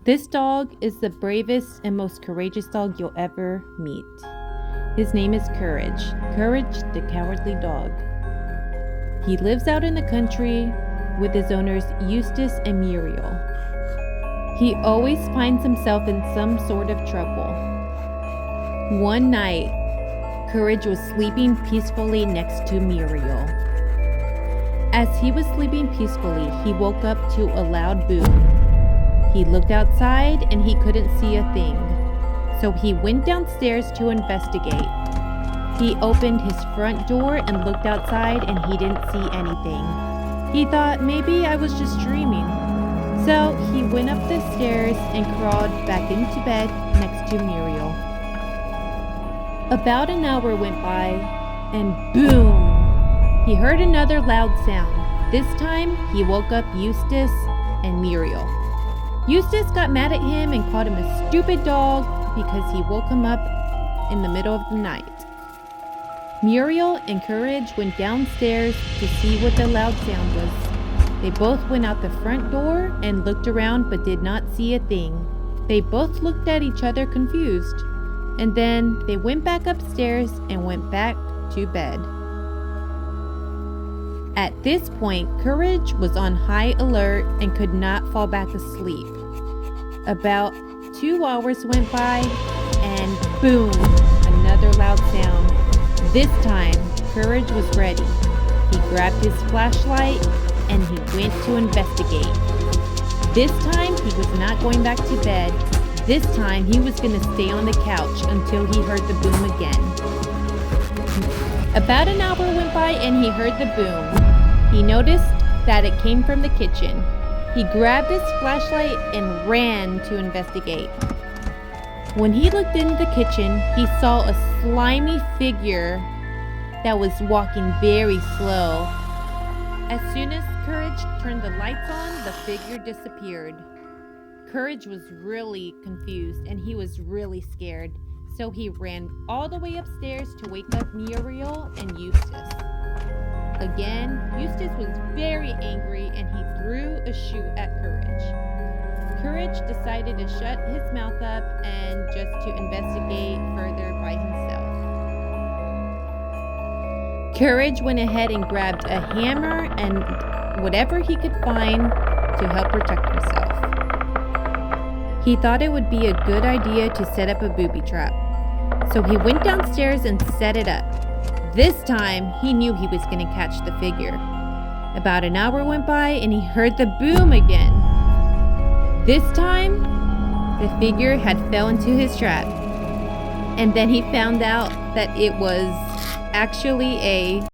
This dog is the bravest and most courageous dog you'll ever meet. His name is Courage. Courage, the cowardly dog. He lives out in the country with his owners Eustace and Muriel. He always finds himself in some sort of trouble. One night, Courage was sleeping peacefully next to Muriel. As he was sleeping peacefully, he woke up to a loud boom. He looked outside and he couldn't see a thing. So he went downstairs to investigate. He opened his front door and looked outside and he didn't see anything. He thought maybe I was just dreaming. So he went up the stairs and crawled back into bed next to Muriel. About an hour went by and boom! He heard another loud sound. This time he woke up Eustace and Muriel. Eustace got mad at him and called him a stupid dog because he woke him up in the middle of the night. Muriel and Courage went downstairs to see what the loud sound was. They both went out the front door and looked around but did not see a thing. They both looked at each other confused, and then they went back upstairs and went back to bed. At this point, Courage was on high alert and could not fall back asleep. About 2 hours went by and boom, another loud sound. This time, Courage was ready. He grabbed his flashlight and he went to investigate. This time, he was not going back to bed. This time, he was going to stay on the couch until he heard the boom again. About an hour went by and he heard the boom. He noticed that it came from the kitchen. He grabbed his flashlight and ran to investigate. When he looked into the kitchen, he saw a slimy figure that was walking very slow. As soon as Courage turned the lights on, the figure disappeared. Courage was really confused and he was really scared. So he ran all the way upstairs to wake up Muriel and Eustace. Again, Eustace was very angry and he threw a shoe at Courage. Courage decided to shut his mouth up and just to investigate further by himself. Courage went ahead and grabbed a hammer and whatever he could find to help protect himself. He thought it would be a good idea to set up a booby trap. So he went downstairs and set it up. This time, he knew he was going to catch the figure. About an hour went by and he heard the boom again. This time, the figure had fell into his trap. And then he found out that it was actually a